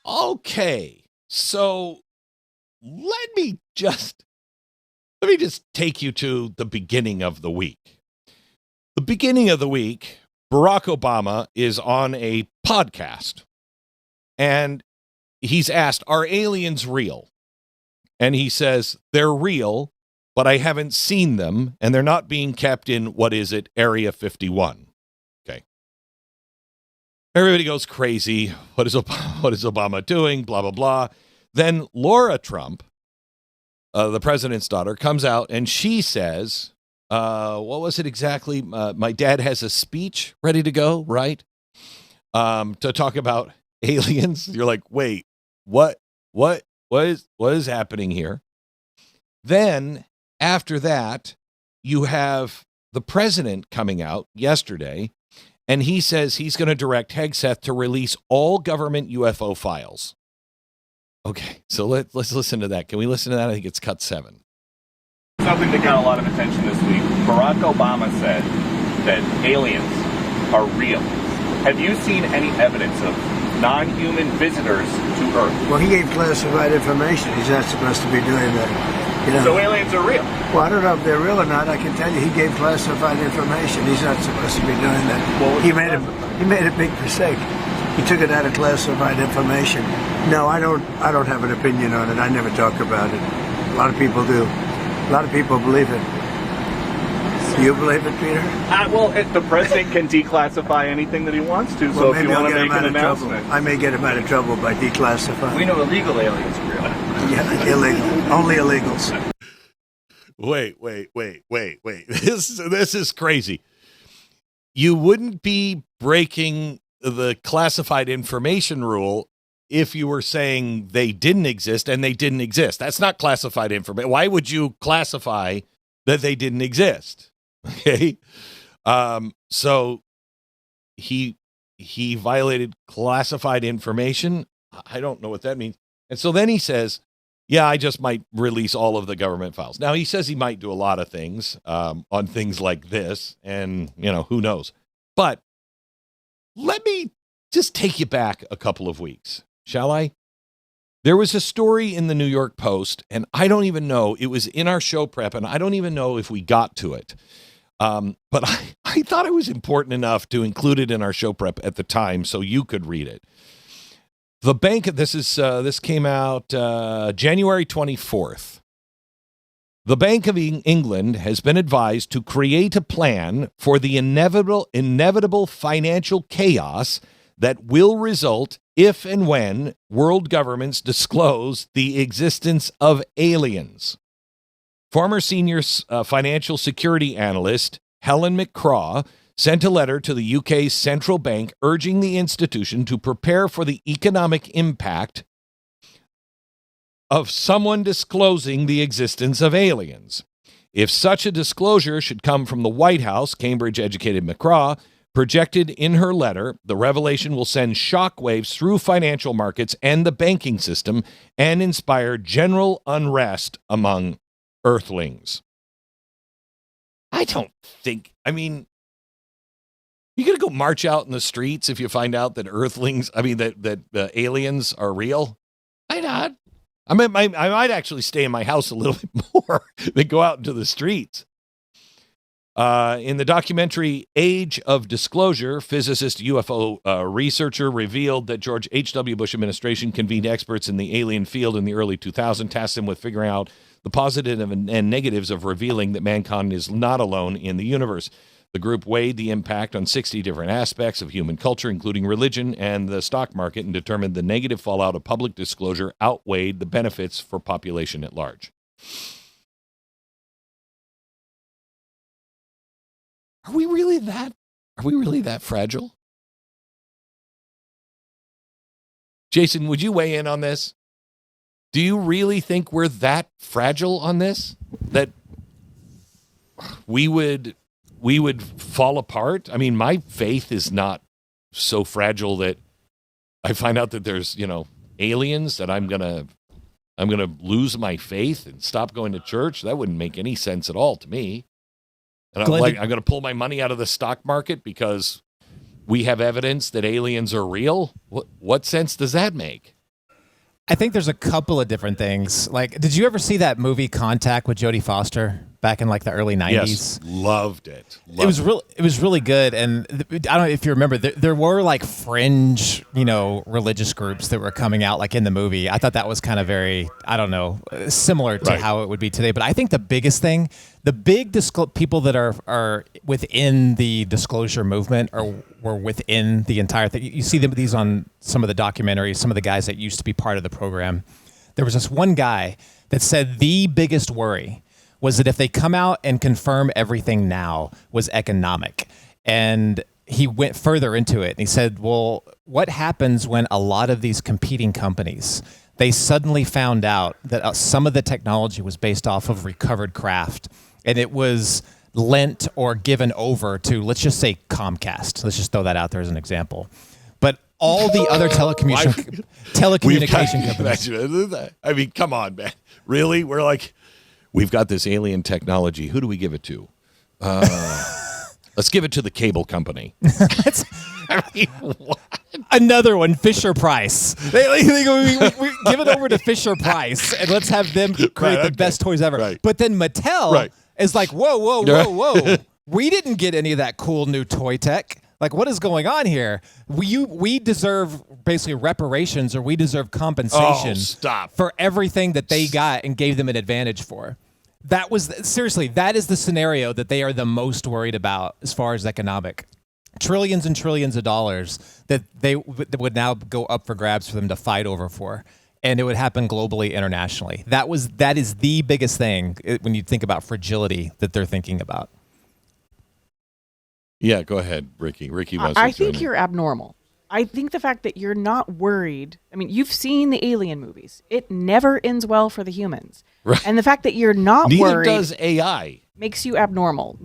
Okay, so let me just take you to the beginning of the week. The beginning of the week, Barack Obama is on a podcast, and he's asked, "Are aliens real?" And he says, "They're real, but I haven't seen them, and they're not being kept in, what is it, Area 51. Okay. Everybody goes crazy. What is Obama doing? Blah, blah, blah. Then Laura Trump, the president's daughter, comes out and she says, what was it exactly? My dad has a speech ready to go, right? To talk about aliens. You're like, wait, what is happening here? Then after that, you have the president coming out yesterday, and he says he's going to direct Hegseth to release all government UFO files. Okay, so let's listen to that. Can we listen to that? I think it's cut 7. Something that got a lot of attention this week. Barack Obama said that aliens are real. Have you seen any evidence of non-human visitors to Earth? Well, he gave classified information. He's not supposed to be doing that. You know? So aliens are real? Well, I don't know if they're real or not. I can tell you he gave classified information. He's not supposed to be doing that. He made a big mistake. He took it out of classified information. No, I don't have an opinion on it. I never talk about it. A lot of people do. A lot of people believe it. Do you believe it, Peter? Well, the president can declassify anything that he wants to, well, so if maybe you want I'll to get make him out an of trouble. announcement. I may get him out of trouble by declassifying. We know illegal aliens are real. Yeah, illegal. Only illegals. Wait. This is crazy. You wouldn't be breaking the classified information rule if you were saying they didn't exist and they didn't exist. That's not classified information. Why would you classify that they didn't exist? Okay. So he violated classified information. I don't know what that means. And so then he says, yeah, I just might release all of the government files. Now, he says he might do a lot of things on things like this, and, who knows. But let me just take you back a couple of weeks, shall I? There was a story in the New York Post, and I don't even know, it was in our show prep, and I don't even know if we got to it. But I thought it was important enough to include it in our show prep at the time so you could read it. The bank, this came out January 24th. The Bank of England has been advised to create a plan for the inevitable financial chaos that will result if and when world governments disclose the existence of aliens. Former senior financial security analyst Helen McCraw sent a letter to the UK's central bank urging the institution to prepare for the economic impact of someone disclosing the existence of aliens. If such a disclosure should come from the White House, Cambridge-educated McCraw projected in her letter, the revelation will send shockwaves through financial markets and the banking system and inspire general unrest among Earthlings. You're going to go march out in the streets if you find out that that aliens are real? Why not? I might actually stay in my house a little bit more than go out into the streets. In the documentary Age of Disclosure, physicist UFO researcher revealed that George H.W. Bush administration convened experts in the alien field in the early 2000s, tasked them with figuring out the positive and negatives of revealing that mankind is not alone in the universe. The group weighed the impact on 60 different aspects of human culture, including religion and the stock market, and determined the negative fallout of public disclosure outweighed the benefits for population at large. Are we really that fragile? Jason, would you weigh in on this? Do you really think we're that fragile on this? That we would fall apart? I mean, my faith is not so fragile that I find out that there's, aliens, that I'm going to lose my faith and stop going to church. That wouldn't make any sense at all to me. And I'm going to pull my money out of the stock market because we have evidence that aliens are real. What sense does that make? I think there's a couple of different things. Like, did you ever see that movie Contact with Jodie Foster back in like the early 90s? Yes, loved it. It was really good, and I don't know if you remember. There were like fringe, religious groups that were coming out like in the movie. I thought that was kind of very, I don't know, similar to how it would be today. But I think the biggest thing, the big people that are within the disclosure movement were within the entire thing. You see these on some of the documentaries. Some of the guys that used to be part of the program. There was this one guy that said the biggest worry was that if they come out and confirm everything now was economic. And he went further into it. And he said, well, what happens when a lot of these competing companies, they suddenly found out that some of the technology was based off of recovered craft, and it was lent or given over to, let's just say, Comcast. Let's just throw that out there as an example. But all the other telecommunication companies. I mean, come on, man. Really? We're like, we've got this alien technology. Who do we give it to? Let's give it to the cable company. I mean, what? Another one, Fisher Price. We give it over to Fisher Price, and let's have them create the best toys ever. Right. But then Mattel is like, whoa. We didn't get any of that cool new toy tech. Like, what is going on here? We deserve basically reparations, or we deserve compensation for everything that they got and gave them an advantage for. That is the scenario that they are the most worried about as far as economic. Trillions and trillions of dollars that would now go up for grabs for them to fight over for. And it would happen globally, internationally. That is the biggest thing when you think about fragility that they're thinking about. Yeah, go ahead, Ricky. Ricky wants I think you're abnormal. I think the fact that you're not worried. I mean, you've seen the Alien movies. It never ends well for the humans. Right. And the fact that you're not Neither worried does AI. makes you abnormal.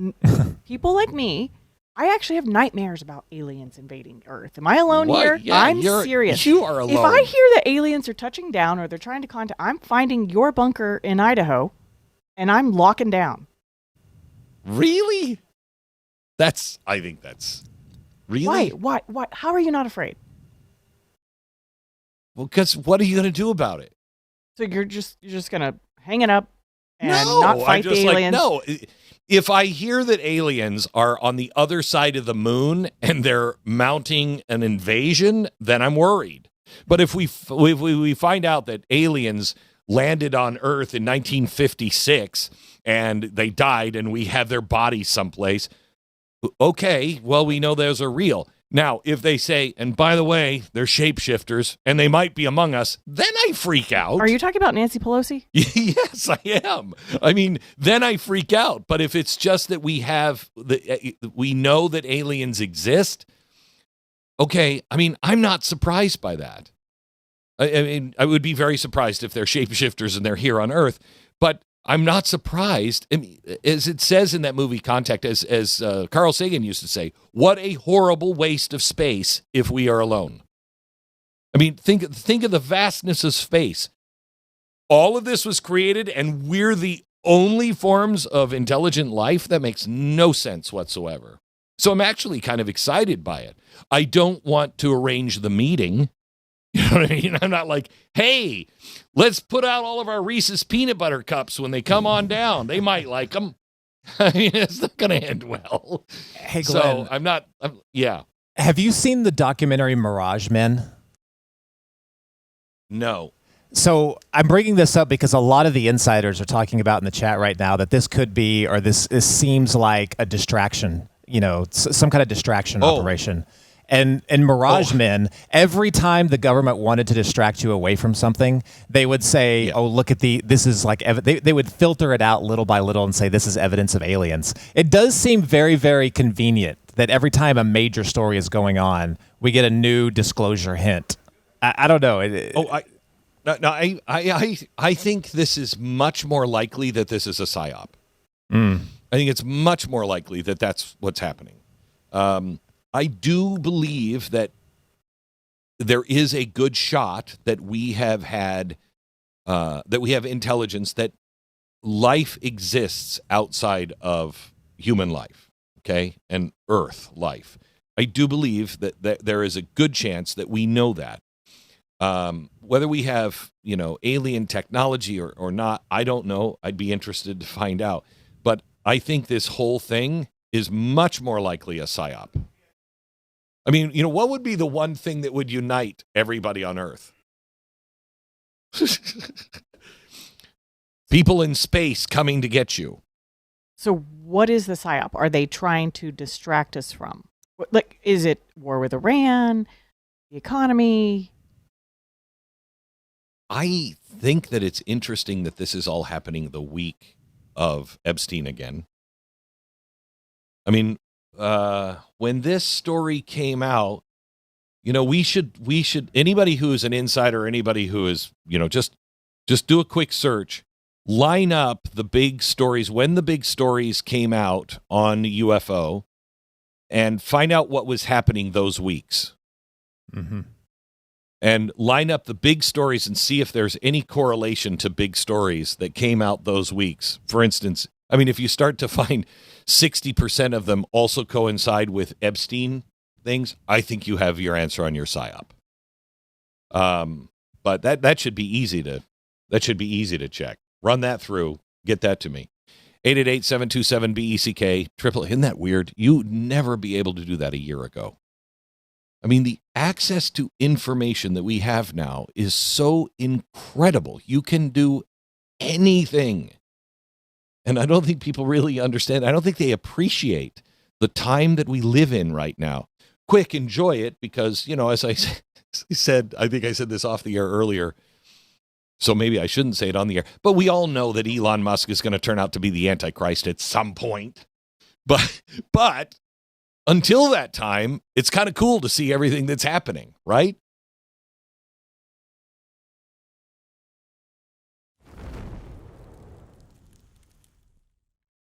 People like me, I actually have nightmares about aliens invading Earth. Am I alone here? Yeah, I'm serious. You are alone. If I hear that aliens are touching down or they're trying to contact, I'm finding your bunker in Idaho, and I'm locking down. Really? I think that's really. Why? How are you not afraid? Well, because what are you going to do about it? So you're just gonna hang it up and not fight the aliens? No. If I hear that aliens are on the other side of the moon and they're mounting an invasion, then I'm worried. But if we find out that aliens landed on Earth in 1956 and they died and we have their bodies someplace, okay, well, we know those are real. Now, if they say, and by the way, they're shapeshifters and they might be among us, then I freak out. Are you talking about Nancy Pelosi? Yes, I am. I mean, then I freak out. But if it's just that we know that aliens exist, okay, I mean, I'm not surprised by that. I mean, I would be very surprised if they're shapeshifters and they're here on Earth, but I'm not surprised. I mean, as it says in that movie Contact, as Carl Sagan used to say, what a horrible waste of space if we are alone. I mean, think of the vastness of space. All of this was created, and we're the only forms of intelligent life? That makes no sense whatsoever. So I'm actually kind of excited by it. I don't want to arrange the meeting. You know what I mean? I'm not like, hey, let's put out all of our Reese's peanut butter cups when they come on down. They might like them. I mean, it's not going to end well. Hey, Glenn. So yeah. Have you seen the documentary Mirage Men? No. So I'm bringing this up because a lot of the insiders are talking about in the chat right now that this could be, or this seems like a distraction, some kind of distraction operation. And Mirage Men, every time the government wanted to distract you away from something, they would say, oh, look at this is like, they would filter it out little by little and say, this is evidence of aliens. It does seem very, very convenient that every time a major story is going on, we get a new disclosure hint. I don't know. I think this is much more likely that this is a psyop. I think it's much more likely that that's what's happening. I do believe that there is a good shot that we have had, that we have intelligence, that life exists outside of human life, okay, and Earth life. I do believe that there is a good chance that we know that. Whether we have, alien technology or not, I don't know. I'd be interested to find out. But I think this whole thing is much more likely a psyop. I mean, what would be the one thing that would unite everybody on Earth? People in space coming to get you. So what is the psyop? Are they trying to distract us from? Like, is it war with Iran, the economy? I think that it's interesting that this is all happening the week of Epstein again. I mean, when this story came out, we should anybody who is an insider, anybody who is, just do a quick search, line up the big stories when the big stories came out on UFO, and find out what was happening those weeks. Mm-hmm. And line up the big stories and see if there's any correlation to big stories that came out those weeks. For instance, I mean, if you start to find 60% of them also coincide with Epstein things, I think you have your answer on your psyop. But that should be easy to check. Run that through. Get that to me. 888-727-BECK. Isn't that weird? You'd never be able to do that a year ago. I mean, the access to information that we have now is so incredible. You can do anything. And I don't think people really understand. I don't think they appreciate the time that we live in right now. Quick, enjoy it because, as I said, I think I said this off the air earlier, so maybe I shouldn't say it on the air, but we all know that Elon Musk is going to turn out to be the Antichrist at some point. But until that time, it's kind of cool to see everything that's happening, right?